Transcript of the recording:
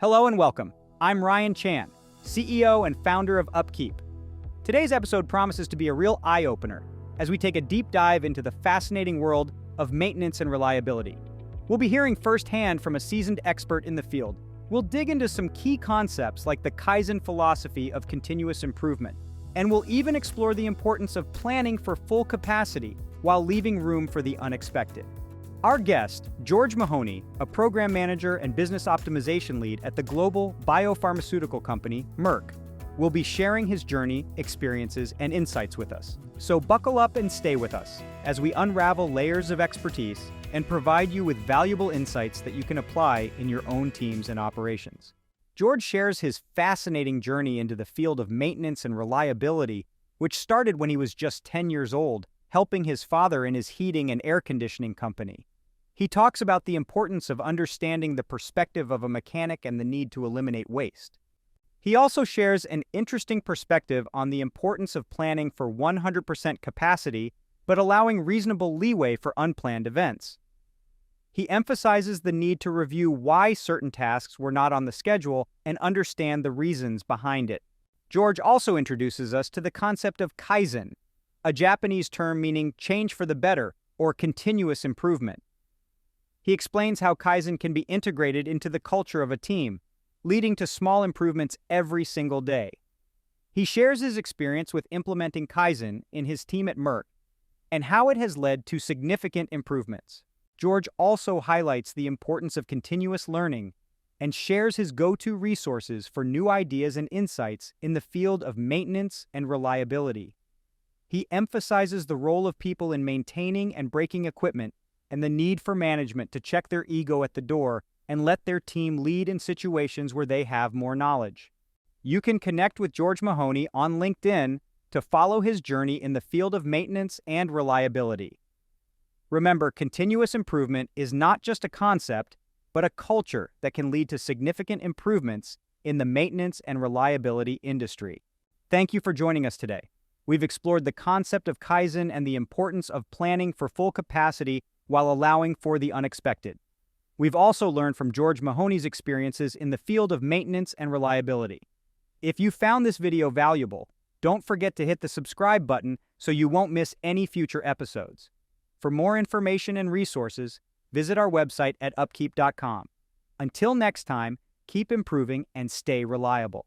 Hello and welcome. I'm Ryan Chan, CEO and founder of UpKeep. Today's episode promises to be a real eye-opener as we take a deep dive into the fascinating world of maintenance and reliability. We'll be hearing firsthand from a seasoned expert in the field. We'll dig into some key concepts like the Kaizen philosophy of continuous improvement, and we'll even explore the importance of planning for full capacity while leaving room for the unexpected. Our guest, George Mahoney, a program manager and business optimization lead at the global biopharmaceutical company, Merck, will be sharing his journey, experiences, and insights with us. So buckle up and stay with us as we unravel layers of expertise and provide you with valuable insights that you can apply in your own teams and operations. George shares his fascinating journey into the field of maintenance and reliability, which started when he was just 10 years old, helping his father in his heating and air conditioning company. He talks about the importance of understanding the perspective of a mechanic and the need to eliminate waste. He also shares an interesting perspective on the importance of planning for 100% capacity, but allowing reasonable leeway for unplanned events. He emphasizes the need to review why certain tasks were not on the schedule and understand the reasons behind it. George also introduces us to the concept of Kaizen, a Japanese term meaning change for the better or continuous improvement. He explains how Kaizen can be integrated into the culture of a team, leading to small improvements every single day. He shares his experience with implementing Kaizen in his team at Merck and how it has led to significant improvements. George also highlights the importance of continuous learning and shares his go-to resources for new ideas and insights in the field of maintenance and reliability. He emphasizes the role of people in maintaining and breaking equipment and the need for management to check their ego at the door and let their team lead in situations where they have more knowledge. You can connect with George Mahoney on LinkedIn to follow his journey in the field of maintenance and reliability. Remember, continuous improvement is not just a concept, but a culture that can lead to significant improvements in the maintenance and reliability industry. Thank you for joining us today. We've explored the concept of Kaizen and the importance of planning for full capacity while allowing for the unexpected. We've also learned from George Mahoney's experiences in the field of maintenance and reliability. If you found this video valuable, don't forget to hit the subscribe button so you won't miss any future episodes. For more information and resources, visit our website at upkeep.com. Until next time, keep improving and stay reliable.